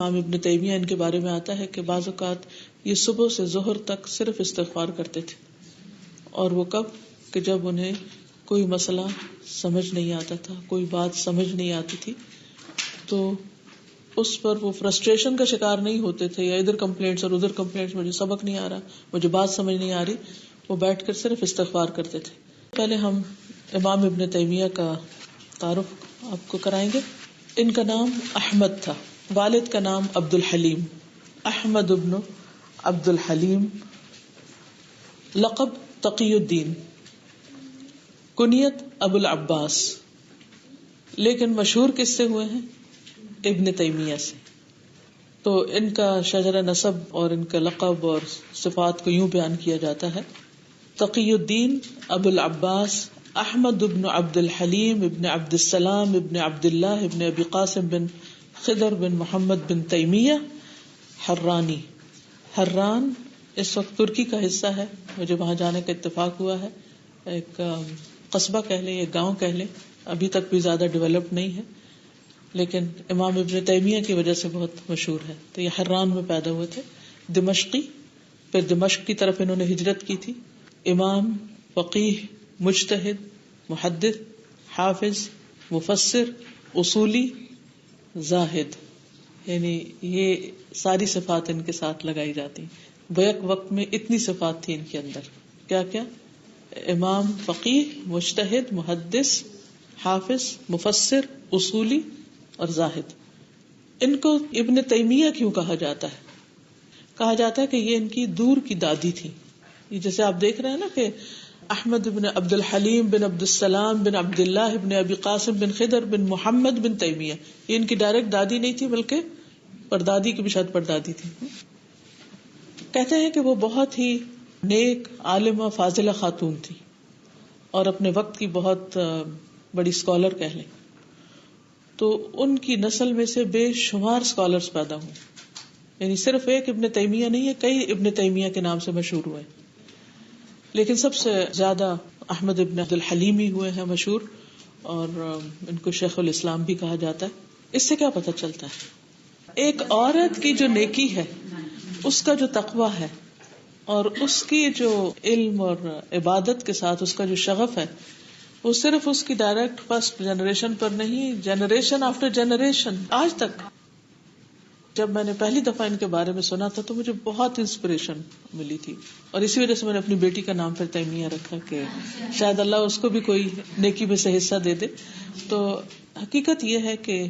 امام ابن تیمیہ ان کے بارے میں آتا ہے کہ بعض اوقات یہ صبح سے ظہر تک صرف استغفار کرتے تھے. اور وہ کب کہ جب انہیں کوئی مسئلہ سمجھ نہیں آتا تھا, کوئی بات سمجھ نہیں آتی تھی, تو اس پر وہ فرسٹریشن کا شکار نہیں ہوتے تھے, یا ادھر کمپلینٹس اور ادھر کمپلینٹس, مجھے سبق نہیں آ رہا, مجھے بات سمجھ نہیں آ رہی, وہ بیٹھ کر صرف استغفار کرتے تھے. پہلے ہم امام ابن تیمیہ کا تعارف آپ کو کرائیں گے. ان کا نام احمد تھا, والد کا نام عبد الحلیم, احمد ابن عبد الحلیم, لقب تقی الدین, کنیت ابو العباس, لیکن مشہور کس سے ہوئے ہیں؟ ابن تیمیہ سے. تو ان کا شجرہ نسب اور ان کا لقب اور صفات کو یوں بیان کیا جاتا ہے: تقی الدین ابو العباس احمد ابن عبد الحلیم ابن عبد السلام ابن عبد اللہ ابن ابی قاسم بن خضر بن محمد بن تیمیہ حرانی. حران اس وقت ترکی کا حصہ ہے, مجھے وہاں جانے کا اتفاق ہوا ہے. ایک قصبہ کہہ لیں, ایک گاؤں کہہ لیں, ابھی تک بھی زیادہ ڈیولپ نہیں ہے, لیکن امام ابن تیمیہ کی وجہ سے بہت مشہور ہے. تو یہ حران میں پیدا ہوئے تھے, دمشقی. پھر دمشق کی طرف انہوں نے ہجرت کی تھی. امام, فقیہ, مجتہد, محدث, حافظ, مفسر, اصولی, زاہد, یعنی یہ ساری صفات ان کے ساتھ لگائی جاتی. بیک وقت میں اتنی صفات تھی ان کے اندر. کیا کیا؟ امام, فقیہ, مجتہد, محدث, حافظ, مفسر, اصولی اور زاہد. ان کو ابن تیمیہ کیوں کہا جاتا ہے؟ کہا جاتا ہے کہ یہ ان کی دور کی دادی تھی. یہ جیسے آپ دیکھ رہے ہیں نا کہ احمد بن عبد الحلیم بن عبد السلام بن عبد اللہ بن ابی قاسم بن خضر بن محمد بن تیمیہ, یہ ان کی ڈائریکٹ دادی نہیں تھی بلکہ پردادی کی بھی شاید پردادی تھی. کہتے ہیں کہ وہ بہت ہی نیک, عالمہ, فاضلہ خاتون تھی, اور اپنے وقت کی بہت بڑی اسکالر کہہ لیں. تو ان کی نسل میں سے بے شمار اسکالرز پیدا ہوئے, یعنی صرف ایک ابن تیمیہ نہیں ہے, کئی ابن تیمیہ کے نام سے مشہور ہوئے, لیکن سب سے زیادہ احمد ابن عبد الحلیم ہی ہوئے ہیں مشہور, اور ان کو شیخ الاسلام بھی کہا جاتا ہے. اس سے کیا پتہ چلتا ہے؟ ایک عورت کی جو نیکی ہے, اس کا جو تقویٰ ہے, اور اس کی جو علم اور عبادت کے ساتھ اس کا جو شغف ہے, وہ صرف اس کی ڈائریکٹ فرسٹ جنریشن پر نہیں, جنریشن آفٹر جنریشن آج تک. جب میں نے پہلی دفعہ ان کے بارے میں سنا تھا تو مجھے بہت انسپریشن ملی تھی, اور اسی وجہ سے میں نے اپنی بیٹی کا نام پھر تیمیہ رکھا کہ شاید اللہ اس کو بھی کوئی نیکی میں سے حصہ دے دے. تو حقیقت یہ ہے کہ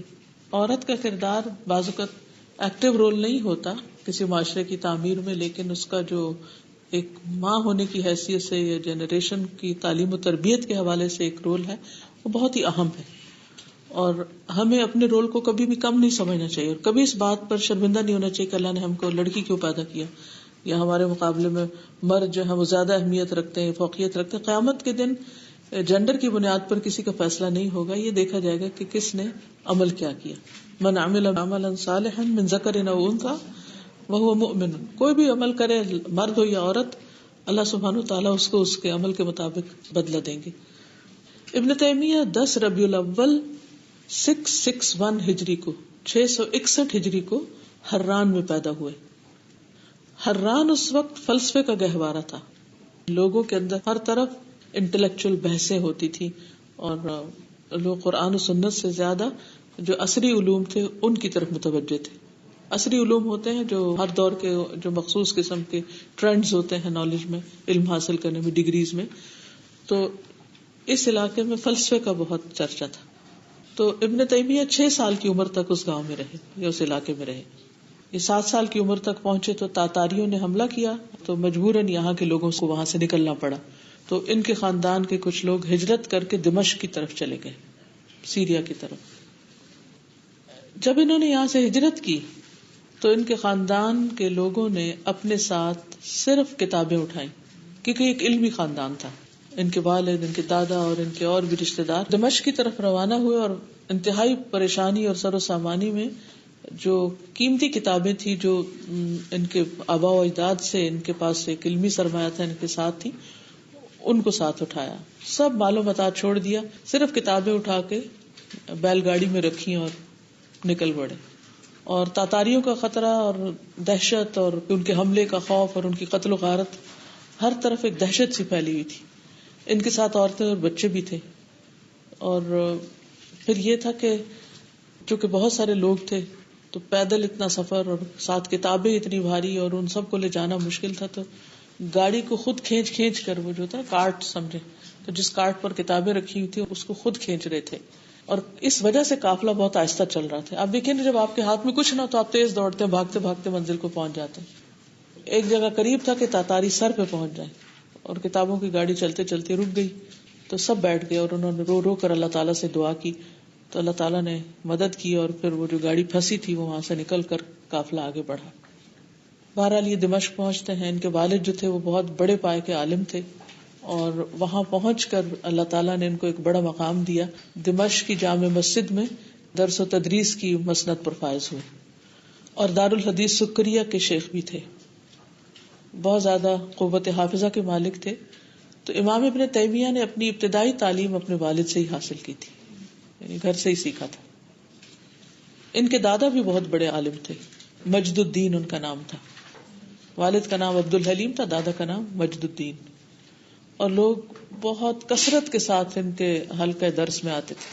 عورت کا کردار بعض اوقات ایکٹیو رول نہیں ہوتا کسی معاشرے کی تعمیر میں, لیکن اس کا جو ایک ماں ہونے کی حیثیت سے یا جنریشن کی تعلیم و تربیت کے حوالے سے ایک رول ہے, وہ بہت ہی اہم ہے. اور ہمیں اپنے رول کو کبھی بھی کم نہیں سمجھنا چاہیے, اور کبھی اس بات پر شرمندہ نہیں ہونا چاہیے کہ اللہ نے ہم کو لڑکی کیوں پیدا کیا, یا ہمارے مقابلے میں مرد جو ہے وہ زیادہ اہمیت رکھتے ہیں, فوقیت رکھتے ہیں. قیامت کے دن جنڈر کی بنیاد پر کسی کا فیصلہ نہیں ہوگا, یہ دیکھا جائے گا کہ کس نے عمل کیا کیا. من عمل عملا صالحا من ذکر او انثی وهو مؤمن, کوئی بھی عمل کرے, مرد ہو یا عورت, اللہ سبحانہ وتعالیٰ اس کو اس کے عمل کے مطابق بدلہ دیں گے. ابن تیمیہ 10 ربیع الاول 661 ہجری کو 661 ہجری کو حران میں پیدا ہوئے. حران اس وقت فلسفے کا گہوارہ تھا, لوگوں کے اندر ہر طرف انٹلیکچوئل بحثیں ہوتی تھی, اور لوگ قرآن و سنت سے زیادہ جو عصری علوم تھے ان کی طرف متوجہ تھے. عصری علوم ہوتے ہیں جو ہر دور کے جو مخصوص قسم کے ٹرینڈز ہوتے ہیں نالج میں, علم حاصل کرنے میں, ڈگریز میں. تو اس علاقے میں فلسفے کا بہت چرچا تھا. تو ابن تیمیہ 6 سال کی عمر تک اس گاؤں میں رہے یا اس علاقے میں رہے. یہ 7 سال کی عمر تک پہنچے تو تاتاریوں نے حملہ کیا, تو مجبوراً یہاں کے لوگوں کو وہاں سے نکلنا پڑا. تو ان کے خاندان کے کچھ لوگ ہجرت کر کے دمشق کی طرف چلے گئے, سیریا کی طرف. جب انہوں نے یہاں سے ہجرت کی تو ان کے خاندان کے لوگوں نے اپنے ساتھ صرف کتابیں اٹھائیں, کیونکہ ایک علمی خاندان تھا. ان کے والد, ان کے دادا اور ان کے اور بھی رشتے دار دمشق کی طرف روانہ ہوئے, اور انتہائی پریشانی اور سر و سامانی میں جو قیمتی کتابیں تھی جو ان کے آباء و اجداد سے ان کے پاس ایک علمی سرمایہ تھا ان کے ساتھ تھی, ان کو ساتھ اٹھایا. سب مال و متاع چھوڑ دیا, صرف کتابیں اٹھا کے بیل گاڑی میں رکھی اور نکل پڑے. اور تاتاریوں کا خطرہ اور دہشت اور ان کے حملے کا خوف اور ان کی قتل و غارت، ہر طرف ایک دہشت سی پھیلی ہوئی تھی. ان کے ساتھ عورتیں اور بچے بھی تھے. اور پھر یہ تھا کہ چونکہ بہت سارے لوگ تھے تو پیدل اتنا سفر اور ساتھ کتابیں اتنی بھاری اور ان سب کو لے جانا مشکل تھا، تو گاڑی کو خود کھینچ کھینچ کر، وہ جو ہوتا ہے کارٹ سمجھے، تو جس کارٹ پر کتابیں رکھی ہوئی تھی اس کو خود کھینچ رہے تھے. اور اس وجہ سے قافلہ بہت آہستہ چل رہا تھا. آپ دیکھیں جب آپ کے ہاتھ میں کچھ نہ تو آپ تیز دوڑتے ہیں، بھاگتے بھاگتے منزل کو پہنچ جاتے ہیں. ایک جگہ قریب تھا کہ تاتاری سر پہ پہنچ جائے اور کتابوں کی گاڑی چلتے چلتے رک گئی تو سب بیٹھ گئے اور انہوں نے رو رو کر اللہ تعالیٰ سے دعا کی تو اللہ تعالیٰ نے مدد کی اور پھر وہ جو گاڑی پھنسی تھی وہ وہاں سے نکل کر قافلہ آگے بڑھا. بہرحال یہ دمشق پہنچتے ہیں. ان کے والد جو تھے وہ بہت بڑے پائے کے عالم تھے اور وہاں پہنچ کر اللہ تعالیٰ نے ان کو ایک بڑا مقام دیا. دمشق کی جامع مسجد میں درس و تدریس کی مسند پر فائز ہوئے اور دارالحدیث سکریہ کے شیخ بھی تھے. بہت زیادہ قوت حافظہ کے مالک تھے. تو امام ابن تیمیہ نے اپنی ابتدائی تعلیم اپنے والد سے ہی حاصل کی تھی، یعنی گھر سے ہی سیکھا تھا. ان کے دادا بھی بہت بڑے عالم تھے، مجد الدین ان کا نام تھا. والد کا نام عبد الحلیم تھا، دادا کا نام مجد الدین. اور لوگ بہت کثرت کے ساتھ ان کے حلقہ درس میں آتے تھے.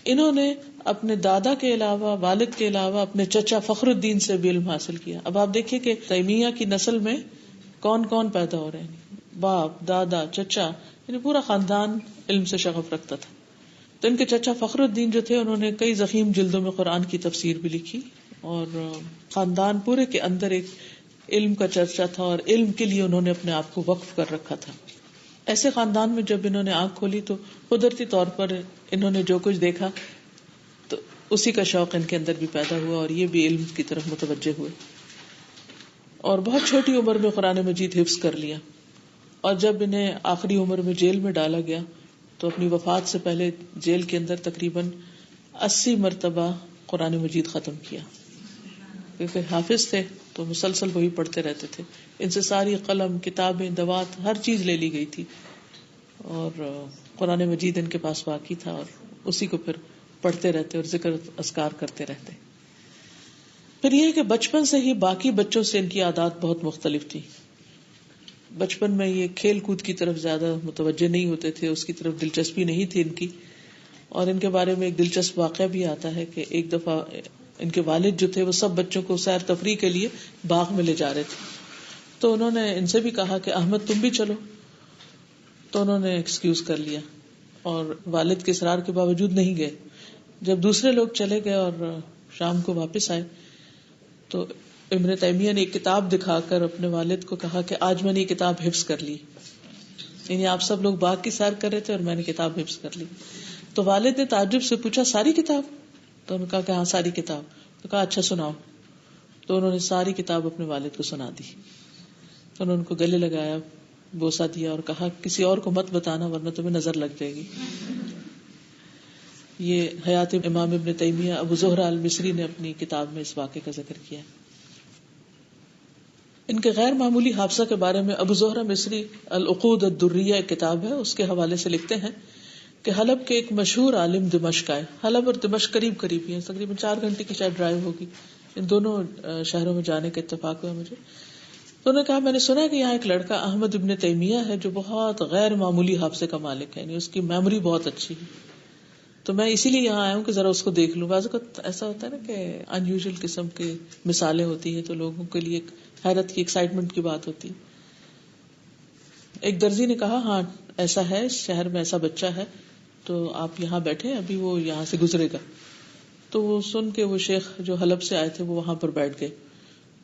انہوں نے اپنے دادا کے علاوہ، والد کے علاوہ اپنے چچا فخر الدین سے بھی علم حاصل کیا. اب آپ دیکھیے کہ تیمیہ کی نسل میں کون کون پیدا ہو رہے ہیں، باپ، دادا، چچا، یعنی پورا خاندان علم سے شغف رکھتا تھا. تو ان کے چچا فخر الدین جو تھے انہوں نے کئی ضخیم جلدوں میں قرآن کی تفسیر بھی لکھی اور خاندان پورے کے اندر ایک علم کا چرچا تھا اور علم کے لیے انہوں نے اپنے آپ کو وقف کر رکھا تھا. ایسے خاندان میں جب انہوں نے آنکھ کھولی تو قدرتی طور پر انہوں نے جو کچھ دیکھا تو اسی کا شوق ان کے اندر بھی پیدا ہوا اور یہ بھی علم کی طرف متوجہ ہوئے اور بہت چھوٹی عمر میں قرآن مجید حفظ کر لیا. اور جب انہیں آخری عمر میں جیل میں ڈالا گیا تو اپنی وفات سے پہلے جیل کے اندر تقریباً 80 مرتبہ قرآن مجید ختم کیا، کیونکہ حافظ تھے تو مسلسل وہی پڑھتے رہتے تھے. ان سے ساری قلم، کتابیں، دوات، ہر چیز لے لی گئی تھی اور قرآن مجید ان کے پاس باقی تھا اور اسی کو پھر پڑھتے رہتے اور ذکر اذکار کرتے رہتے. پھر یہ کہ بچپن سے ہی باقی بچوں سے ان کی عادات بہت مختلف تھی. بچپن میں یہ کھیل کود کی طرف زیادہ متوجہ نہیں ہوتے تھے، اس کی طرف دلچسپی نہیں تھی ان کی. اور ان کے بارے میں ایک دلچسپ واقعہ بھی آتا ہے کہ ایک دفعہ ان کے والد جو تھے وہ سب بچوں کو سیر تفریح کے لیے باغ میں لے جا رہے تھے. تو انہوں نے ان سے بھی کہا کہ احمد تم بھی چلو. تو انہوں نے ایکسکیوز کر لیا اور والد کے اصرار کے باوجود نہیں گئے. جب دوسرے لوگ چلے گئے اور شام کو واپس آئے تو ابن تیمیہ نے ایک کتاب دکھا کر اپنے والد کو کہا کہ آج میں نے یہ کتاب حفظ کر لی، یعنی آپ سب لوگ باغ کی سیر کر رہے تھے اور میں نے کتاب حفظ کر لی. تو والد نے تعجب سے پوچھا ساری کتاب؟ تو انہوں نے کہا کہ ہاں ساری کتاب. تو کہا اچھا سناؤ. تو انہوں نے ساری کتاب اپنے والد کو سنا دی. تو انہوں نے ان کو گلے لگایا، بوسہ دیا اور کہا کسی اور کو مت بتانا ورنہ تمہیں نظر لگ جائے گی. یہ حیات امام ابن تیمیہ ابو زہرہ المصری نے اپنی کتاب میں اس واقعے کا ذکر کیا. ان کے غیر معمولی حافظہ کے بارے میں ابو زہرہ مصری العقود الدریہ ایک کتاب ہے، اس کے حوالے سے لکھتے ہیں کہ حلب کے ایک مشہور عالم دمشق آئے. حلب اور دمشق قریب قریب ہی ہیں، تقریباً 4 گھنٹے کی شاید ڈرائیو ہوگی. ان دونوں شہروں میں جانے کا اتفاق ہوا مجھے. تو انہوں نے کہا میں نے سنا کہ یہاں ایک لڑکا احمد ابن تیمیہ ہے جو بہت غیر معمولی حافظے کا مالک ہے، یعنی اس کی میموری بہت اچھی ہے. تو میں اسی لیے یہاں آیا ہوں کہ ذرا اس کو دیکھ لوں. بعض اوقات ایسا ہوتا ہے نا کہ ان یوزل قسم کی مثالیں ہوتی ہیں تو لوگوں کے لیے حیرت کی، ایکسائٹمنٹ کی بات ہوتی. ایک درزی نے کہا ہاں ایسا ہے، اس شہر میں ایسا بچہ ہے تو آپ یہاں بیٹھے، ابھی وہ یہاں سے گزرے گا. تو وہ سن کے وہ شیخ جو حلب سے آئے تھے وہ وہاں پر بیٹھ گئے.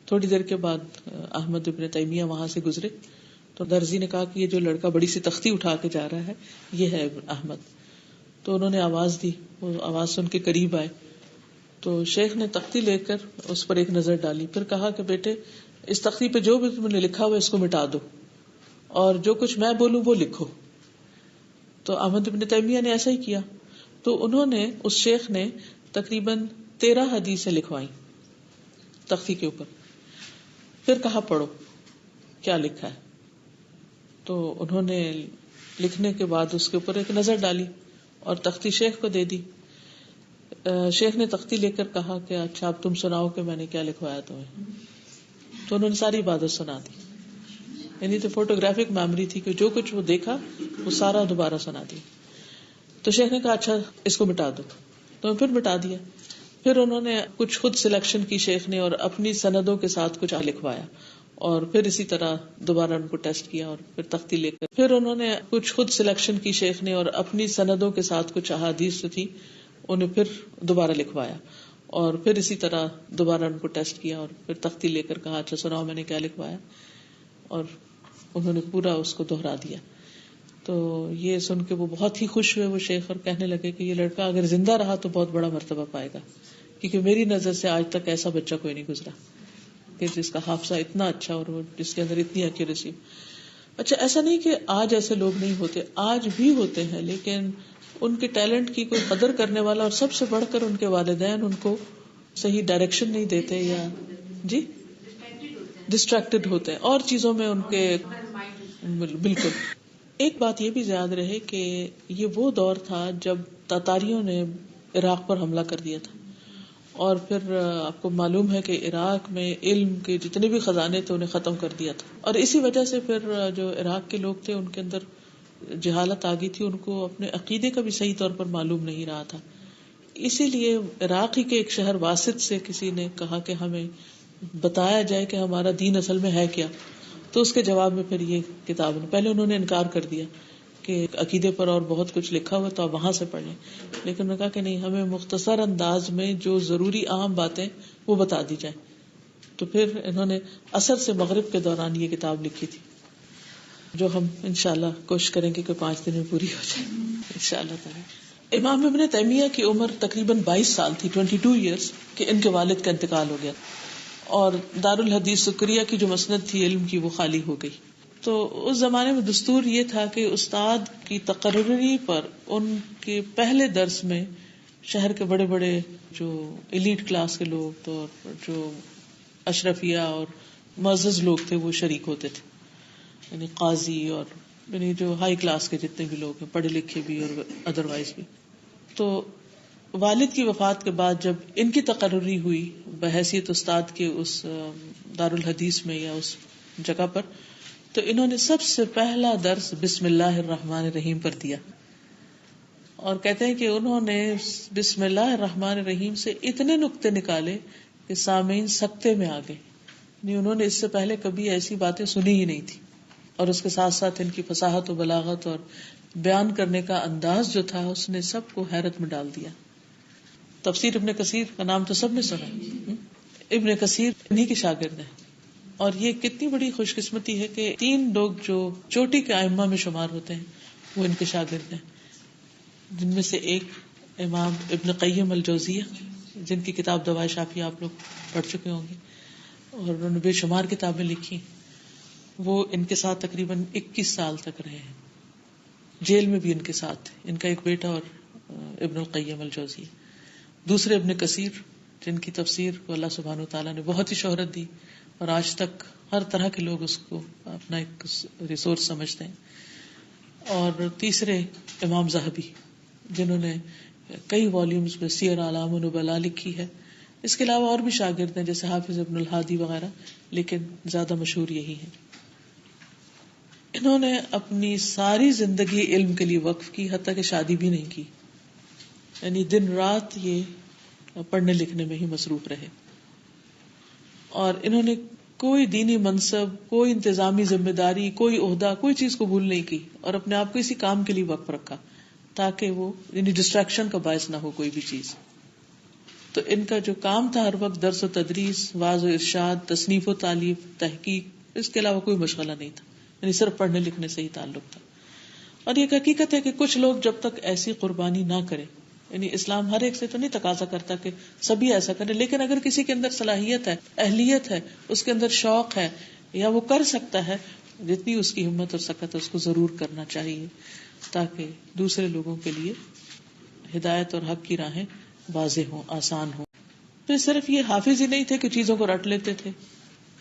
تھوڑی دیر کے بعد احمد ابن تیمیہ وہاں سے گزرے تو درزی نے کہا کہ یہ جو لڑکا بڑی سی تختی اٹھا کے جا رہا ہے یہ ہے احمد. تو انہوں نے آواز دی، وہ آواز سن کے قریب آئے تو شیخ نے تختی لے کر اس پر ایک نظر ڈالی، پھر کہا کہ بیٹے اس تختی پہ جو بھی تم نے لکھا ہوا اس کو مٹا دو اور جو کچھ میں بولوں وہ لکھو. تو احمد ابن تیمیہ نے ایسا ہی کیا. تو انہوں نے اس شیخ نے تقریباً 13 حدیثیں لکھوائیں تختی کے اوپر. پھر کہا پڑھو کیا لکھا ہے. تو انہوں نے لکھنے کے بعد اس کے اوپر ایک نظر ڈالی اور تختی شیخ کو دے دی. شیخ نے تختی لے کر کہا کہ اچھا اب تم سناؤ کہ میں نے کیا لکھوایا تمہیں. تو انہوں نے ساری عبادت سنا دی. یعنی تو فوٹوگرافک میموری تھی کہ جو کچھ وہ دیکھا وہ سارا دوبارہ سنا دی. تو شیخ نے کہا اچھا اس کو مٹا دو. تو پھر مٹا دیا. پھر انہوں نے کچھ خود سلیکشن کی شیخ نے اور اپنی سندوں کے ساتھ کچھ لکھوایا, اور پھر اسی طرح دوبارہ ان کو ٹیسٹ کیا اور پھر تختی لے کر پھر انہوں نے کچھ خود سلیکشن کی شیخ نے اور اپنی سندوں کے ساتھ کچھ احادیث تھی انہیں پھر دوبارہ لکھوایا, اور پھر اسی طرح دوبارہ ان کو ٹیسٹ کیا اور پھر تختی لے کر کہا اچھا سناؤ میں نے کیا لکھوایا, اور انہوں نے پورا اس کو دہرا دیا. تو یہ سن کے وہ بہت ہی خوش ہوئے وہ شیخ, اور کہنے لگے کہ یہ لڑکا اگر زندہ رہا تو بہت بڑا مرتبہ پائے گا, کیونکہ میری نظر سے آج تک ایسا بچہ کوئی نہیں گزرا کہ جس کا حافظہ اتنا اچھا اور جس کے اندر اتنی ایکوریسی. اچھا ایسا نہیں کہ آج ایسے لوگ نہیں ہوتے, آج بھی ہوتے ہیں, لیکن ان کے ٹیلنٹ کی کوئی قدر کرنے والا, اور سب سے بڑھ کر ان کے والدین ان کو صحیح ڈائریکشن نہیں دیتے, یا جی ڈسٹریکٹڈ ہوتے ہیں اور چیزوں میں ان کے. بالکل. ایک بات یہ بھی یاد رہے کہ یہ وہ دور تھا جب تاتاریوں نے عراق پر حملہ کر دیا تھا, اور پھر آپ کو معلوم ہے کہ عراق میں علم کے جتنے بھی خزانے تھے انہیں ختم کر دیا تھا, اور اسی وجہ سے پھر جو عراق کے لوگ تھے ان کے اندر جہالت آ گئی تھی, ان کو اپنے عقیدے کا بھی صحیح طور پر معلوم نہیں رہا تھا. اسی لیے عراق ہی کے ایک شہر واسط سے کسی نے کہا کہ ہمیں بتایا جائے کہ ہمارا دین اصل میں ہے کیا. تو اس کے جواب میں پھر یہ کتاب, پہلے انہوں نے انکار کر دیا کہ عقیدے پر اور بہت کچھ لکھا ہوا تو آپ وہاں سے پڑھ لیں, لیکن انہوں نے کہا کہ نہیں, ہمیں مختصر انداز میں جو ضروری اہم باتیں وہ بتا دی جائیں. تو پھر انہوں نے عصر سے مغرب کے دوران یہ کتاب لکھی تھی, جو ہم انشاءاللہ کوشش کریں گے کہ 5 دن میں پوری ہو جائے انشاءاللہ تعالی. امام ابن تیمیہ کی عمر تقریباً 22 سال تھی, 22 ایئرس, کہ ان کے والد کا انتقال ہو گیا, اور دارالحدیث سکریہ کی جو مسند تھی علم کی وہ خالی ہو گئی. تو اس زمانے میں دستور یہ تھا کہ استاد کی تقرری پر ان کے پہلے درس میں شہر کے بڑے بڑے جو ایلیٹ کلاس کے لوگ تو جو اشرفیہ اور معزز لوگ تھے وہ شریک ہوتے تھے, یعنی قاضی اور یعنی جو ہائی کلاس کے جتنے بھی لوگ ہیں, پڑھے لکھے بھی اور ادروائز بھی. تو والد کی وفات کے بعد جب ان کی تقرری ہوئی بحیثیت استاد کے اس دارالحدیث میں یا اس جگہ پر, تو انہوں نے سب سے پہلا درس بسم اللہ الرحمن الرحیم پر دیا, اور کہتے ہیں کہ انہوں نے بسم اللہ الرحمن الرحیم سے اتنے نقطے نکالے کہ سامعین سکتے میں آ گئے. نہیں, انہوں نے اس سے پہلے کبھی ایسی باتیں سنی ہی نہیں تھی, اور اس کے ساتھ ساتھ ان کی فصاحت و بلاغت اور بیان کرنے کا انداز جو تھا اس نے سب کو حیرت میں ڈال دیا. تفسیر ابن کثیر کا نام تو سب نے سنا, ابن کثیر انہی کے شاگرد ہیں, اور یہ کتنی بڑی خوش قسمتی ہے کہ 3 لوگ جو چوٹی کے ائمہ میں شمار ہوتے ہیں وہ ان کے شاگرد ہیں, جن میں سے ایک امام ابن قیم الجوزیہ, جن کی کتاب دوائے شافیہ آپ لوگ پڑھ چکے ہوں گے, اور انہوں نے بے شمار کتابیں لکھی. وہ ان کے ساتھ تقریباً 21 سال تک رہے ہیں, جیل میں بھی ان کے ساتھ, ان کا ایک بیٹا اور ابن القیم الجوزیہ. دوسرے ابن کثیر, جن کی تفسیر کو اللہ سبحانہ وتعالیٰ نے بہت ہی شہرت دی, اور آج تک ہر طرح کے لوگ اس کو اپنا ایک ریسورس سمجھتے ہیں. اور تیسرے امام ذہبی, جنہوں نے کئی والیومز میں سیر اعلام النبلاء لکھی ہے. اس کے علاوہ اور بھی شاگرد ہیں جیسے حافظ ابن الہادی وغیرہ, لیکن زیادہ مشہور یہی ہیں. انہوں نے اپنی ساری زندگی علم کے لیے وقف کی, حتیٰ کہ شادی بھی نہیں کی, یعنی دن رات یہ پڑھنے لکھنے میں ہی مصروف رہے. اور انہوں نے کوئی دینی منصب, کوئی انتظامی ذمہ داری, کوئی عہدہ, کوئی چیز قبول نہیں کی, اور اپنے آپ کو اسی کام کے لیے وقف رکھا تاکہ وہ یعنی ڈسٹریکشن کا باعث نہ ہو کوئی بھی چیز. تو ان کا جو کام تھا ہر وقت درس و تدریس, واعظ و ارشاد, تصنیف و تالیف, تحقیق, اس کے علاوہ کوئی مشغلہ نہیں تھا, یعنی صرف پڑھنے لکھنے سے ہی تعلق تھا. اور یہ حقیقت ہے کہ کچھ لوگ جب تک ایسی قربانی نہ کریں, یعنی اسلام ہر ایک سے تو نہیں تقاضا کرتا کہ سبھی ایسا کریں, لیکن اگر کسی کے اندر صلاحیت ہے, اہلیت ہے, اس کے اندر شوق ہے, یا وہ کر سکتا ہے, جتنی اس کی ہمت اور سکت ہے اس کو ضرور کرنا چاہیے, تاکہ دوسرے لوگوں کے لیے ہدایت اور حق کی راہیں واضح ہوں, آسان ہوں. تو صرف یہ حافظ ہی نہیں تھے کہ چیزوں کو رٹ لیتے تھے,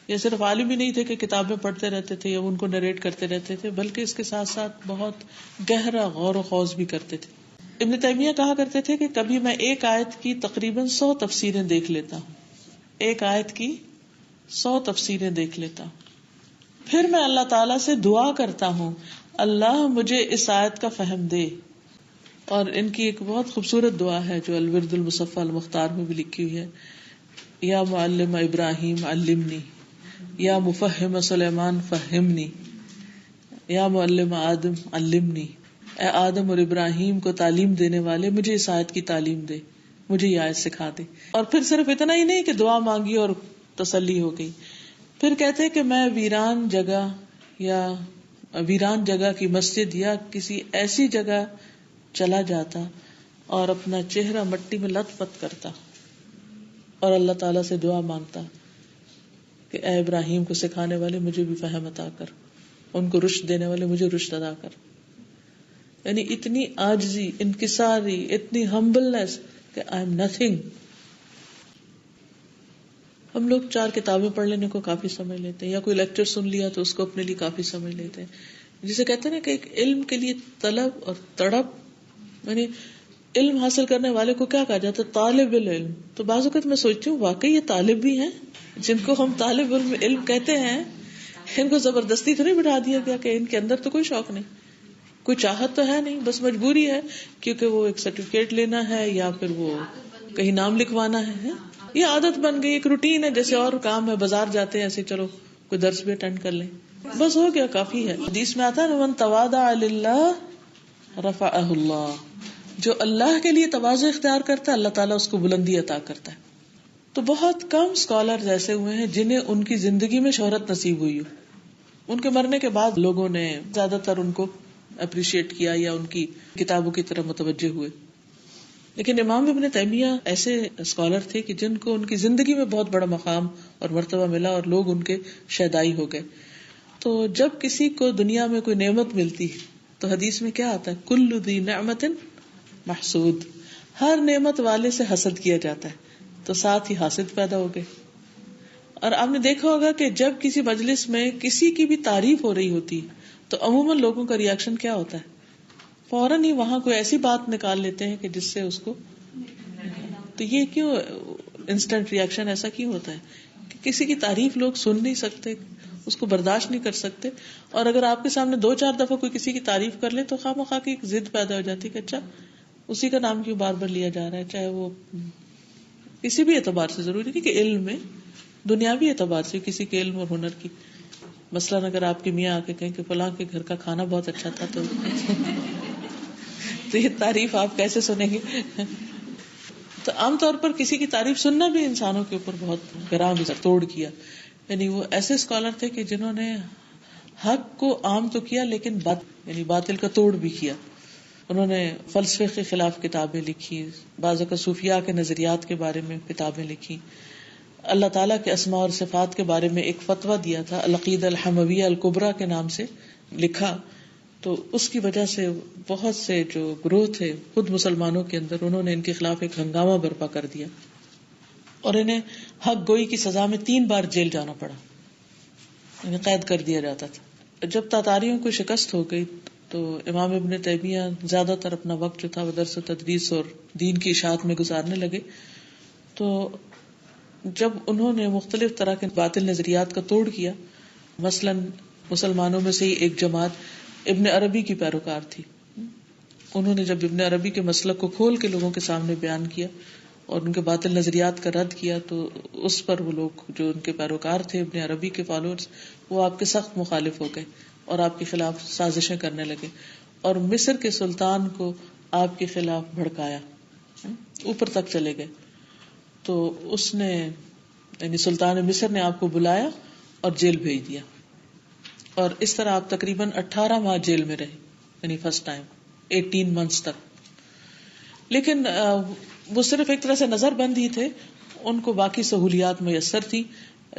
یا صرف عالم ہی نہیں تھے کہ کتابیں پڑھتے رہتے تھے یا ان کو نریٹ کرتے رہتے تھے, بلکہ اس کے ساتھ ساتھ بہت گہرا غور و خوض بھی کرتے تھے. ابن تیمیہ کہا کرتے تھے کہ کبھی میں ایک آیت کی تقریباً 100 تفسیریں دیکھ لیتا ہوں، ایک آیت کی 100 تفسیریں دیکھ لیتا ہوں، پھر میں اللہ تعالیٰ سے دعا کرتا ہوں اللہ مجھے اس آیت کا فہم دے. اور ان کی ایک بہت خوبصورت دعا ہے جو الورد المصفى المختار میں بھی لکھی ہوئی ہے، یا معلم ابراہیم علمنی، یا مفہم سلیمان فہمنی، یا معلم آدم علمنی. اے آدم اور ابراہیم کو تعلیم دینے والے مجھے اس آیت کی تعلیم دے، مجھے یہ آیت سکھا دے. اور پھر صرف اتنا ہی نہیں کہ دعا مانگی اور تسلی ہو گئی، پھر کہتے کہ میں ویران جگہ کی مسجد یا کسی ایسی جگہ چلا جاتا اور اپنا چہرہ مٹی میں لت پت کرتا اور اللہ تعالیٰ سے دعا مانگتا کہ اے ابراہیم کو سکھانے والے مجھے بھی فہم عطا کر، ان کو رشد دینے والے مجھے رشد عطا کر. یعنی اتنی عاجزی، انکساری، اتنی ہمبلنس کہ آئی ایم نتھنگ. ہم لوگ 4 کتابیں پڑھ لینے کو کافی سمجھ لیتے ہیں، یا کوئی لیکچر سن لیا تو اس کو اپنے لیے کافی سمجھ لیتے ہیں. جسے کہتے ہیں نا کہ ایک علم کے لیے طلب اور تڑپ، یعنی علم حاصل کرنے والے کو کیا کہا جاتا ہے؟ طالب العلم. تو بعض اوقات میں سوچتی ہوں واقعی یہ طالب بھی ہیں جن کو ہم طالب علم کہتے ہیں، ان کو زبردستی تو نہیں بٹھا دیا گیا کہ ان کے اندر تو کوئی شوق نہیں، کوئی چاہت تو ہے نہیں، بس مجبوری ہے کیونکہ وہ ایک سرٹیفکیٹ لینا ہے یا پھر وہ کہیں نام لکھوانا ہے. یہ عادت بن گئی، ایک روٹین ہے، جیسے اور کام ہے، بازار جاتے ہیں ایسے چلو کوئی درس بھی اٹینڈ کر لیں، بس ہو گیا کافی ہے. حدیث میں آتا ہے من تواضع للہ رفعہ اللہ، جو اللہ کے لیے تواضع اختیار کرتا ہے اللہ تعالیٰ اس کو بلندی عطا کرتا ہے. تو بہت کم اسکالر ایسے ہوئے ہیں جنہیں ان کی زندگی میں شہرت نصیب ہوئی ہو. ان کے مرنے کے بعد لوگوں نے زیادہ تر ان کو اپریشیٹ کیا یا ان کی کتابوں کی طرف متوجہ ہوئے. لیکن امام ابن تیمیہ ایسے اسکالر تھے کہ جن کو ان کی زندگی میں بہت بڑا مقام اور مرتبہ ملا اور لوگ ان کے شیدائی ہو گئے. تو جب کسی کو دنیا میں کوئی نعمت ملتی ہے تو حدیث میں کیا آتا ہے؟ کل ذی نعمت محسود، ہر نعمت والے سے حسد کیا جاتا ہے. تو ساتھ ہی حاسد پیدا ہو گئے. اور آپ نے دیکھا ہوگا کہ جب کسی مجلس میں کسی کی بھی تعریف ہو رہی ہوتی تو عموماً لوگوں کا ریئیکشن کیا ہوتا ہے؟ فوراً ہی وہاں کوئی ایسی بات نکال لیتے ہیں کہ جس سے اس کو، تو یہ کیوں انسٹنٹ ریئیکشن ایسا کیوں ہوتا ہے کہ کسی کی تعریف لوگ سن نہیں سکتے، اس کو برداشت نہیں کر سکتے. اور اگر آپ کے سامنے 2-4 دفعہ کوئی کسی کی تعریف کر لے تو خواہ مخواہ کی ایک ضد پیدا ہو جاتی ہے کہ اچھا اسی کا نام کیوں بار بار لیا جا رہا ہے، چاہے وہ کسی بھی اعتبار سے، ضروری نہیں کہ علم میں، دنیاوی اعتبار سے کسی کے علم اور ہنر کی. مثلاً اگر آپ کے میاں آ کے کہیں کہ فلاں کے گھر کا کھانا بہت اچھا تھا تو یہ تعریف آپ کیسے سنیں گے؟ تو عام طور پر کسی کی تعریف سننا بھی انسانوں کے اوپر بہت گراں توڑ کیا. یعنی وہ ایسے اسکالر تھے کہ جنہوں نے حق کو عام تو کیا لیکن یعنی باطل کا توڑ بھی کیا. انہوں نے فلسفے کے خلاف کتابیں لکھی، بعض اوقات صوفیاء کے نظریات کے بارے میں کتابیں لکھی، اللہ تعالیٰ کے اسماء اور صفات کے بارے میں ایک فتویٰ دیا تھا العقیدہ الحمویہ الکبریٰ کے نام سے لکھا. تو اس کی وجہ سے بہت سے جو گروہ تھے خود مسلمانوں کے اندر، انہوں نے ان کے خلاف ایک ہنگامہ برپا کر دیا اور انہیں حق گوئی کی سزا میں 3 بار جیل جانا پڑا، انہیں قید کر دیا جاتا تھا. جب تاتاریوں کو شکست ہو گئی تو امام ابن تیمیہ زیادہ تر اپنا وقت جو تھا وہ درس و تدریس اور دین کی اشاعت میں گزارنے لگے. تو جب انہوں نے مختلف طرح کے باطل نظریات کا توڑ کیا، مثلاً مسلمانوں میں سے ہی ایک جماعت ابن عربی کی پیروکار تھی، انہوں نے جب ابن عربی کے مسلک کو کھول کے لوگوں کے سامنے بیان کیا اور ان کے باطل نظریات کا رد کیا تو اس پر وہ لوگ جو ان کے پیروکار تھے، ابن عربی کے فالوورز، وہ آپ کے سخت مخالف ہو گئے اور آپ کے خلاف سازشیں کرنے لگے اور مصر کے سلطان کو آپ کے خلاف بھڑکایا، اوپر تک چلے گئے. تو اس نے یعنی سلطان مصر نے آپ کو بلایا اور جیل بھیج دیا اور اس طرح آپ تقریباً 18 ماہ جیل میں رہے، یعنی فرسٹ ٹائم 18 months تک. لیکن وہ صرف ایک طرح سے نظر بند ہی تھے، ان کو باقی سہولیات میسر تھی.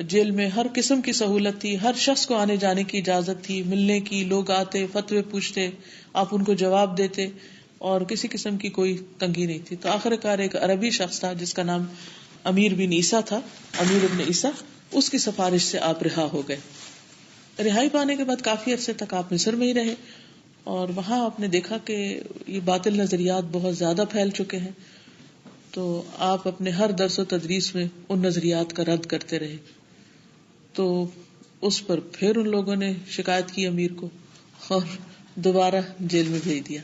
جیل میں ہر قسم کی سہولت تھی، ہر شخص کو آنے جانے کی اجازت تھی، ملنے کی، لوگ آتے فتوے پوچھتے، آپ ان کو جواب دیتے اور کسی قسم کی کوئی تنگی نہیں تھی. تو آخر کار ایک عربی شخص تھا جس کا نام امیر بن عیسیٰ تھا، امیر ابن عیسیٰ، اس کی سفارش سے آپ رہا ہو گئے. رہائی پانے کے بعد کافی عرصے تک آپ مصر میں ہی رہے اور وہاں آپ نے دیکھا کہ یہ باطل نظریات بہت زیادہ پھیل چکے ہیں، تو آپ اپنے ہر درس و تدریس میں ان نظریات کا رد کرتے رہے. تو اس پر پھر ان لوگوں نے شکایت کی امیر کو اور دوبارہ جیل میں بھیج دیا.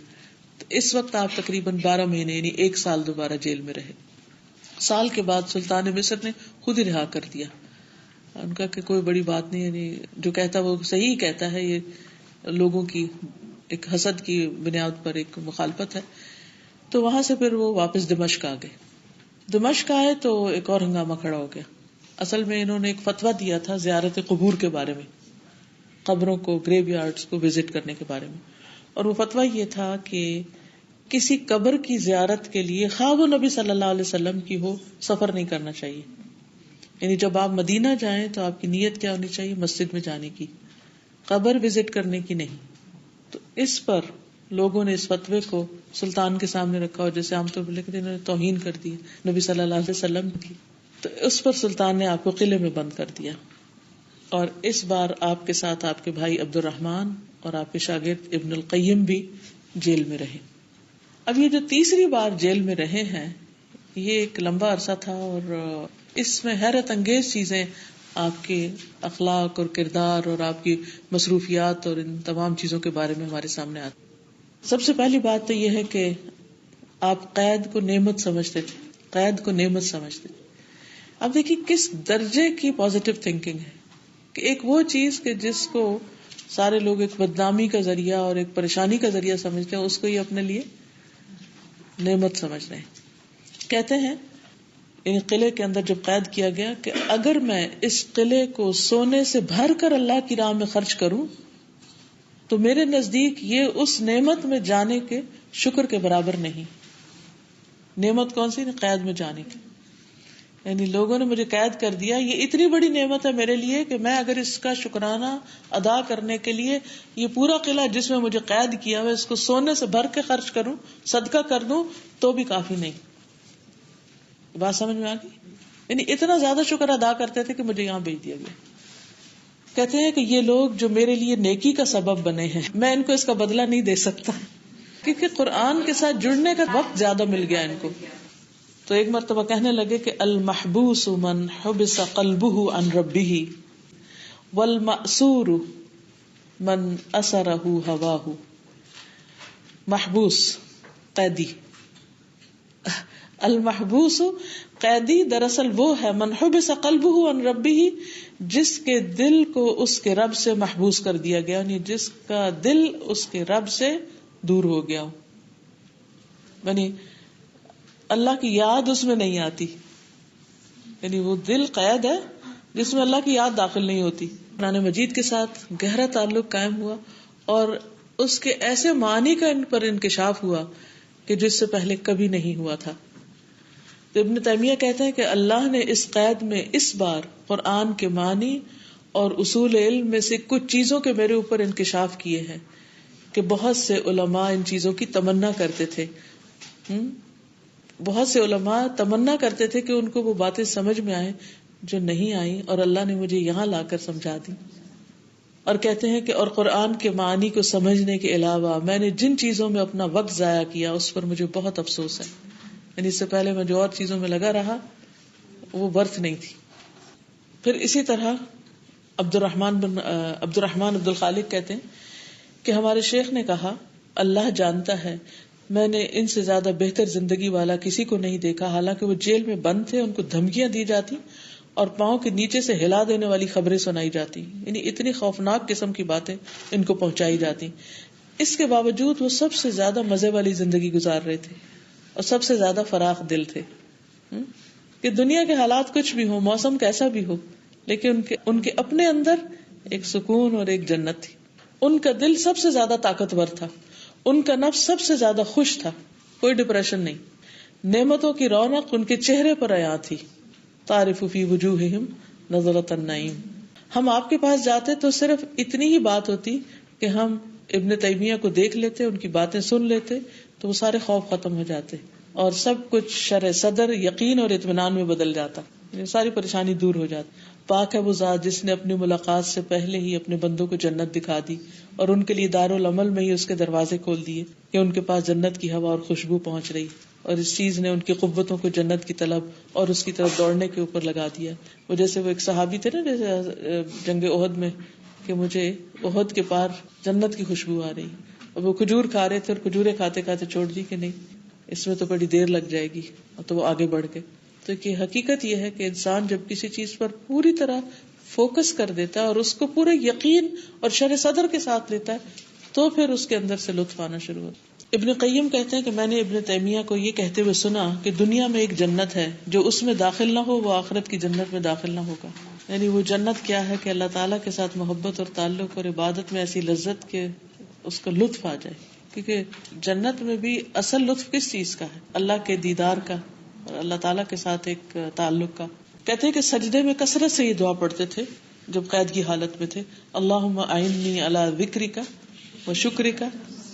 تو اس وقت آپ تقریباً 12 مہینے یعنی 1 سال دوبارہ جیل میں رہے. سال کے بعد سلطان مصر نے خود ہی رہا کر دیا. ان کا کہ کوئی بڑی بات نہیں، یعنی جو کہتا وہ صحیح کہتا ہے، یہ لوگوں کی ایک حسد کی بنیاد پر ایک مخالفت ہے. تو وہاں سے پھر وہ واپس دمشق آ گئے. دمشق آئے تو ایک اور ہنگامہ کھڑا ہو گیا. اصل میں انہوں نے ایک فتویٰ دیا تھا زیارت قبور کے بارے میں، قبروں کو، گریو یارڈز کو وزٹ کرنے کے بارے میں. اور وہ فتویٰ یہ تھا کہ کسی قبر کی زیارت کے لیے خواہ وہ نبی صلی اللہ علیہ وسلم کی ہو، سفر نہیں کرنا چاہیے. یعنی جب آپ مدینہ جائیں تو آپ کی نیت کیا ہونی چاہیے؟ مسجد میں جانے کی، قبر وزٹ کرنے کی نہیں. تو اس پر لوگوں نے اس فتوے کو سلطان کے سامنے رکھا، اور جیسے عام طور پر لکھتے ہیں انہوں نے توہین کر دی نبی صلی اللہ علیہ وسلم کی. تو اس پر سلطان نے آپ کو قلعے میں بند کر دیا. اور اس بار آپ کے ساتھ آپ کے بھائی عبد الرحمن اور آپ کے شاگرد ابن القیم بھی جیل میں رہے. اب یہ جو تیسری بار جیل میں رہے ہیں، یہ ایک لمبا عرصہ تھا، اور اس میں حیرت انگیز چیزیں آپ کے اخلاق اور کردار اور آپ کی مصروفیات اور ان تمام چیزوں کے بارے میں ہمارے سامنے آتی. سب سے پہلی بات تو یہ ہے کہ آپ قید کو نعمت سمجھتے تھے، قید کو نعمت سمجھتے تھے. اب دیکھیے کس درجے کی پازیٹیو تھنکنگ ہے کہ ایک وہ چیز کہ جس کو سارے لوگ ایک بدنامی کا ذریعہ اور ایک پریشانی کا ذریعہ سمجھتے ہیں، اس کو یہ اپنے لیے نعمت سمجھ رہے ہیں. کہتے ہیں ان قلعے کے اندر جب قید کیا گیا کہ اگر میں اس قلعے کو سونے سے بھر کر اللہ کی راہ میں خرچ کروں تو میرے نزدیک یہ اس نعمت میں جانے کے شکر کے برابر نہیں. نعمت کون سی؟ قید میں جانے کی. یعنی لوگوں نے مجھے قید کر دیا، یہ اتنی بڑی نعمت ہے میرے لیے کہ میں اگر اس کا شکرانہ ادا کرنے کے لیے یہ پورا قلعہ جس میں مجھے قید کیا ہوا اس کو سونے سے بھر کے خرچ کروں، صدقہ کر دوں تو بھی کافی نہیں. بات سمجھ میں آ گئی؟ یعنی اتنا زیادہ شکر ادا کرتے تھے کہ مجھے یہاں بھیج دیا گیا. کہتے ہیں کہ یہ لوگ جو میرے لیے نیکی کا سبب بنے ہیں، میں ان کو اس کا بدلہ نہیں دے سکتا، کیونکہ قرآن کے ساتھ جڑنے کا وقت زیادہ مل گیا ان کو. تو ایک مرتبہ کہنے لگے کہ المحبوس من حبس قلبه عن ربه والمأسور من اسرہ ہواہ. محبوس قیدی، المحبوس قیدی دراصل وہ ہے من حبس قلبه عن ربه جس کے دل کو اس کے رب سے محبوس کر دیا گیا، یعنی جس کا دل اس کے رب سے دور ہو گیا ہو. یعنی اللہ کی یاد اس میں نہیں آتی، یعنی وہ دل قید ہے جس میں اللہ کی یاد داخل نہیں ہوتی. قرآن مجید کے ساتھ گہرا تعلق قائم ہوا اور اس کے ایسے معنی کا ان پر انکشاف ہوا کہ جس سے پہلے کبھی نہیں ہوا تھا. تو ابن تیمیہ کہتے ہیں کہ اللہ نے اس قید میں اس بار قرآن کے معنی اور اصول علم میں سے کچھ چیزوں کے میرے اوپر انکشاف کیے ہیں کہ بہت سے علماء ان چیزوں کی تمنا کرتے تھے. بہت سے علماء تمنا کرتے تھے کہ ان کو وہ باتیں سمجھ میں آئیں جو نہیں آئیں، اور اللہ نے مجھے یہاں لا کر سمجھا دی. اور کہتے ہیں کہ اور قرآن کے معنی کو سمجھنے کے علاوہ میں نے جن چیزوں میں اپنا وقت ضائع کیا اس پر مجھے بہت افسوس ہے. یعنی اس سے پہلے میں جو اور چیزوں میں لگا رہا وہ ورتھ نہیں تھی. پھر اسی طرح عبد الرحمن عبد الخالق کہتے ہیں کہ ہمارے شیخ نے کہا اللہ جانتا ہے میں نے ان سے زیادہ بہتر زندگی والا کسی کو نہیں دیکھا. حالانکہ وہ جیل میں بند تھے، ان کو دھمکیاں دی جاتی اور پاؤں کے نیچے سے ہلا دینے والی خبریں سنائی جاتی، یعنی اتنی خوفناک قسم کی باتیں ان کو پہنچائی جاتی. اس کے باوجود وہ سب سے زیادہ مزے والی زندگی گزار رہے تھے اور سب سے زیادہ فراخ دل تھے. کہ دنیا کے حالات کچھ بھی ہو، موسم کیسا بھی ہو، لیکن ان کے اپنے اندر ایک سکون اور ایک جنت تھی. ان کا دل سب سے زیادہ طاقتور تھا، ان کا نفس سب سے زیادہ خوش تھا، کوئی ڈپریشن نہیں. نعمتوں کی رونق ان کے چہرے پر عیاں تھی. تعرف فی وجوہہم نظرۃ النعیم. ہم آپ کے پاس جاتے تو صرف اتنی ہی بات ہوتی کہ ہم ابن تیمیہ کو دیکھ لیتے، ان کی باتیں سن لیتے تو وہ سارے خوف ختم ہو جاتے اور سب کچھ شرح صدر، یقین اور اطمینان میں بدل جاتا. ساری پریشانی دور ہو جاتی. پاک ہے وہ ذات جس نے اپنی ملاقات سے پہلے ہی اپنے بندوں کو جنت دکھا دی اور ان کے لیے دارالعمل میں ہی اس کے دروازے کھول دیے کہ ان کے پاس جنت کی ہوا اور خوشبو پہنچ رہی, اور اس چیز نے ان کی قوتوں کو جنت کی طلب اور اس کی طرف دوڑنے کے اوپر لگا دیا. وہ جیسے وہ ایک صحابی تھے نا جیسے جنگ احد میں, کہ مجھے احد کے پار جنت کی خوشبو آ رہی, اور وہ کھجور کھا رہے تھے اور کھجوریں کھاتے کھاتے چھوڑ دی کہ نہیں اس میں تو بڑی دیر لگ جائے گی, تو وہ آگے بڑھ گئے. تو کہ حقیقت یہ ہے کہ انسان جب کسی چیز پر پوری طرح فوکس کر دیتا ہے اور اس کو پورے یقین اور شرح صدر کے ساتھ لیتا ہے تو پھر اس کے اندر سے لطف آنا شروع ہوتا. ابن قیم کہتے ہیں کہ میں نے ابن تیمیہ کو یہ کہتے ہوئے سنا کہ دنیا میں ایک جنت ہے, جو اس میں داخل نہ ہو وہ آخرت کی جنت میں داخل نہ ہوگا. یعنی وہ جنت کیا ہے کہ اللہ تعالیٰ کے ساتھ محبت اور تعلق اور عبادت میں ایسی لذت کہ اس کا لطف آ جائے. کیونکہ جنت میں بھی اصل لطف کس چیز کا ہے؟ اللہ کے دیدار کا اور اللہ تعالیٰ کے ساتھ ایک تعلق کا. کہتے ہیں کہ سجدے میں کثرت سے یہ دعا پڑھتے تھے جب قید کی حالت میں تھے, اللہم اعنی علی ذکرک و شکرک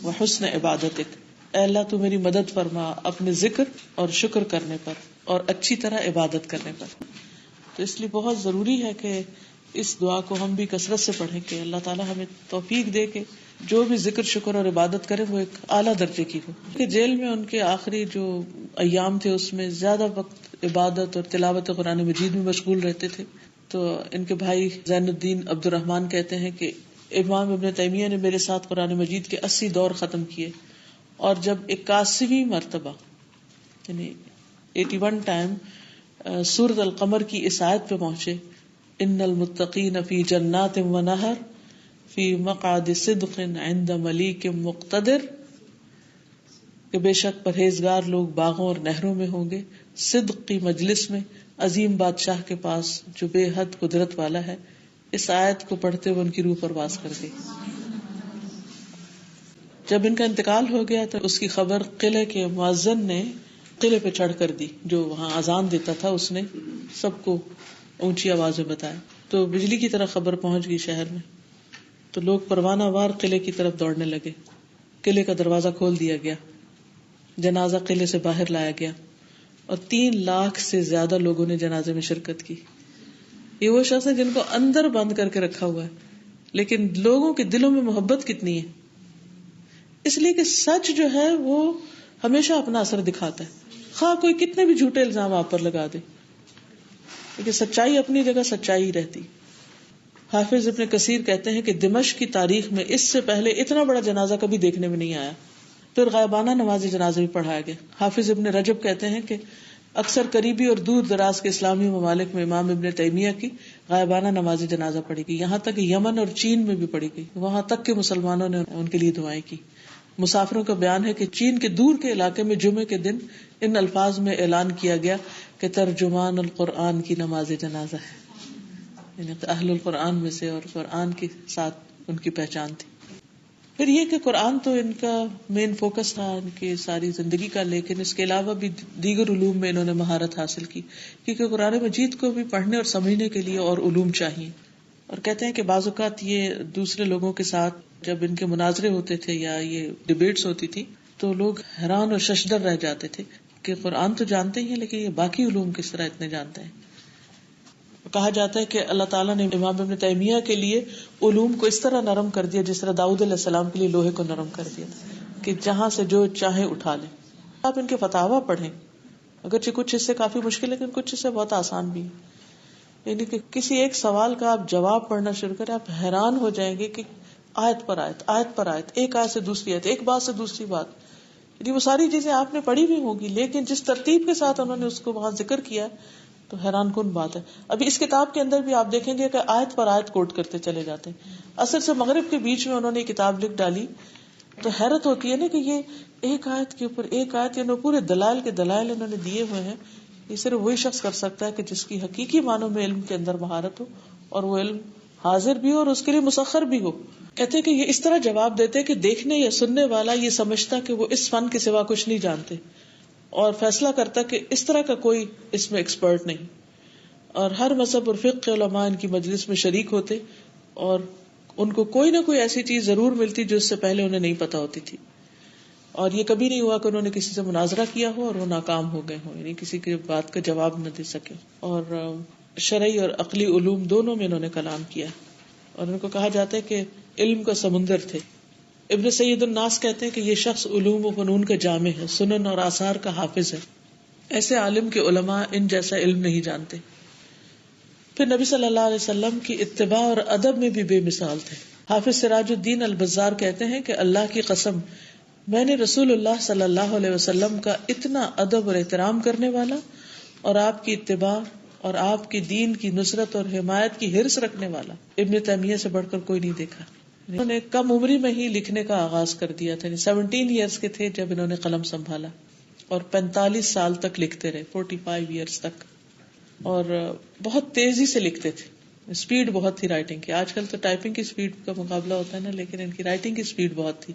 و حسن عبادتک, اے اللہ تو میری مدد فرما اپنے ذکر اور شکر کرنے پر اور اچھی طرح عبادت کرنے پر. تو اس لیے بہت ضروری ہے کہ اس دعا کو ہم بھی کثرت سے پڑھیں کہ اللہ تعالیٰ ہمیں توفیق دے کہ جو بھی ذکر شکر اور عبادت کرے وہ ایک اعلیٰ درجے کی ہو. کہ جیل میں ان کے آخری جو ایام تھے اس میں زیادہ وقت عبادت اور تلاوت قرآن مجید میں مشغول رہتے تھے. تو ان کے بھائی زین الدین عبد الرحمان کہتے ہیں کہ امام ابن تیمیہ نے میرے ساتھ قرآن مجید کے 80 دور ختم کیے, اور جب 81ویں مرتبہ یعنی 81 ٹائم سورۃ القمر کی اس آیت پہ پہنچے, ان المتقین فی جنات و نہر فی مقعد صدق عند ملیک مقتدر, کہ بے شک پرہیزگار لوگ باغوں اور نہروں میں ہوں گے, صدق کی مجلس میں عظیم بادشاہ کے پاس جو بے حد قدرت والا ہے. اس آیت کو پڑھتے ہوئے ان کی روح پرواز کر گئی. جب ان کا انتقال ہو گیا تو اس کی خبر قلعے کے مؤذن نے قلعے پہ چڑھ کر دی, جو وہاں اذان دیتا تھا اس نے سب کو اونچی آواز میں بتایا. تو بجلی کی طرح خبر پہنچ گئی شہر میں, تو لوگ پروانہ وار قلعے کی طرف دوڑنے لگے. قلعے کا دروازہ کھول دیا گیا, جنازہ قلعے سے باہر لایا گیا, اور 3 لاکھ سے زیادہ لوگوں نے جنازے میں شرکت کی. یہ وہ شخص ہے جن کو اندر بند کر کے رکھا ہوا ہے, لیکن لوگوں کے دلوں میں محبت کتنی ہے. اس لیے کہ سچ جو ہے وہ ہمیشہ اپنا اثر دکھاتا ہے, خواہ کوئی کتنے بھی جھوٹے الزام آپ پر لگا دے, لیکن سچائی اپنی جگہ سچائی ہی رہتی. حافظ ابن کثیر کہتے ہیں کہ دمشق کی تاریخ میں اس سے پہلے اتنا بڑا جنازہ کبھی دیکھنے میں نہیں آیا. پھر غائبانہ نماز جنازہ بھی پڑھایا گیا. حافظ ابن رجب کہتے ہیں کہ اکثر قریبی اور دور دراز کے اسلامی ممالک میں امام ابن تیمیہ کی غائبانہ نماز جنازہ پڑھی گئی, یہاں تک یمن اور چین میں بھی پڑھی گئی, وہاں تک کہ مسلمانوں نے ان کے لیے دعائیں کی. مسافروں کا بیان ہے کہ چین کے دور کے علاقے میں جمعے کے دن ان الفاظ میں اعلان کیا گیا کہ ترجمان القرآن کی نماز جنازہ ہے, یعنی اہل القرآن میں سے, اور قرآن کے ساتھ ان کی پہچان تھی. پھر یہ کہ قرآن تو ان کا مین فوکس تھا ان کی ساری زندگی کا, لیکن اس کے علاوہ بھی دیگر علوم میں انہوں نے مہارت حاصل کی, کیونکہ قرآن مجید کو بھی پڑھنے اور سمجھنے کے لیے اور علوم چاہیے. اور کہتے ہیں کہ بعض اوقات یہ دوسرے لوگوں کے ساتھ جب ان کے مناظرے ہوتے تھے یا یہ ڈیبیٹس ہوتی تھی تو لوگ حیران اور ششدر رہ جاتے تھے کہ قرآن تو جانتے ہی ہیں لیکن یہ باقی علوم کس طرح اتنے جانتے ہیں. کہا جاتا ہے کہ اللہ تعالیٰ نے امام ابن تیمیہ کے لیے علوم کو اس طرح نرم کر دیا جس طرح داؤد علیہ السلام کے لیے لوہے کو نرم کر دیا کہ جہاں سے جو چاہے اٹھا لیں. آپ ان کے فتاویٰ پڑھیں, اگرچہ کچھ اس سے کافی مشکل ہے لیکن کچھ اس سے بہت آسان بھی ہے. یعنی کہ کسی ایک سوال کا آپ جواب پڑھنا شروع کریں, آپ حیران ہو جائیں گے کہ آیت پر آیت, آیت پر آیت, ایک آیت سے دوسری آیت, ایک بات سے دوسری بات. یعنی وہ ساری چیزیں آپ نے پڑھی بھی ہوگی لیکن جس ترتیب کے ساتھ انہوں نے اس کو وہاں ذکر کیا تو حیران کن بات ہے. ابھی اس کتاب کے اندر بھی آپ دیکھیں گے کہ آیت پر آیت کوٹ کرتے چلے جاتے ہیں. عصر سے مغرب کے بیچ میں انہوں نے یہ کتاب لکھ ڈالی, تو حیرت ہوتی ہے نا کہ یہ ایک آیت کے اوپر ایک آیت, یعنی پورے دلائل کے دلائل انہوں نے دیے ہوئے ہیں. یہ صرف وہی شخص کر سکتا ہے کہ جس کی حقیقی معنوں میں علم کے اندر مہارت ہو اور وہ علم حاضر بھی ہو اور اس کے لیے مسخر بھی ہو. کہتے ہیں کہ یہ اس طرح جواب دیتے کہ دیکھنے یا سننے والا یہ سمجھتا کہ وہ اس فن کے سوا کچھ نہیں جانتے, اور فیصلہ کرتا کہ اس طرح کا کوئی اس میں ایکسپرٹ نہیں. اور ہر مذہب اور فقہ کے علماء ان کی مجلس میں شریک ہوتے اور ان کو کوئی نہ کوئی ایسی چیز ضرور ملتی جو اس سے پہلے انہیں نہیں پتا ہوتی تھی. اور یہ کبھی نہیں ہوا کہ انہوں نے کسی سے مناظرہ کیا ہو اور وہ ناکام ہو گئے ہوں، یعنی کسی کی بات کا جواب نہ دے سکے. اور شرعی اور عقلی علوم دونوں میں انہوں نے کلام کیا، اور ان کو کہا جاتا ہے کہ علم کا سمندر تھے. ابن سید الناس کہتے ہیں کہ یہ شخص علوم و فنون کا جامع ہے، سنن اور آثار کا حافظ ہے. ایسے عالم کے علماء ان جیسا علم نہیں جانتے. پھر نبی صلی اللہ علیہ وسلم کی اتباع اور ادب میں بھی بے مثال تھے. حافظ سراج الدین البزار کہتے ہیں کہ اللہ کی قسم، میں نے رسول اللہ صلی اللہ علیہ وسلم کا اتنا ادب اور احترام کرنے والا اور آپ کی اتباع اور آپ کی دین کی نصرت اور حمایت کی حرص رکھنے والا ابن تیمیہ سے بڑھ کر کوئی نہیں دیکھا. انہوں نے کم عمری میں ہی لکھنے کا آغاز کر دیا تھا. 17 ایئرس کے تھے جب انہوں نے قلم سنبھالا، اور 45 سال تک لکھتے رہے، 45 ایئرس تک. اور بہت تیزی سے لکھتے تھے، اسپیڈ بہت تھی رائٹنگ کی. آج کل تو ٹائپنگ کی اسپیڈ کا مقابلہ ہوتا ہے نا، لیکن ان کی رائٹنگ کی اسپیڈ بہت تھی.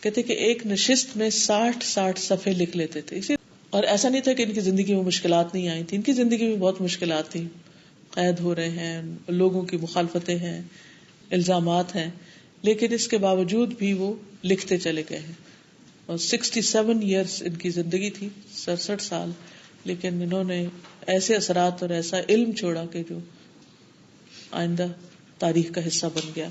کہتے کہ ایک نشست میں 60 صفحے لکھ لیتے تھے. اور ایسا نہیں تھا کہ ان کی زندگی میں مشکلات نہیں آئی تھی، ان کی زندگی میں بہت مشکلات تھی. قید ہو رہے ہیں، لوگوں کی مخالفتیں ہیں، الزامات ہیں، لیکن اس کے باوجود بھی وہ لکھتے چلے گئے ہیں. اور 67 ایئرس ان کی زندگی تھی، 67 سال، لیکن انہوں نے ایسے اثرات اور ایسا علم چھوڑا کہ جو آئندہ تاریخ کا حصہ بن گیا.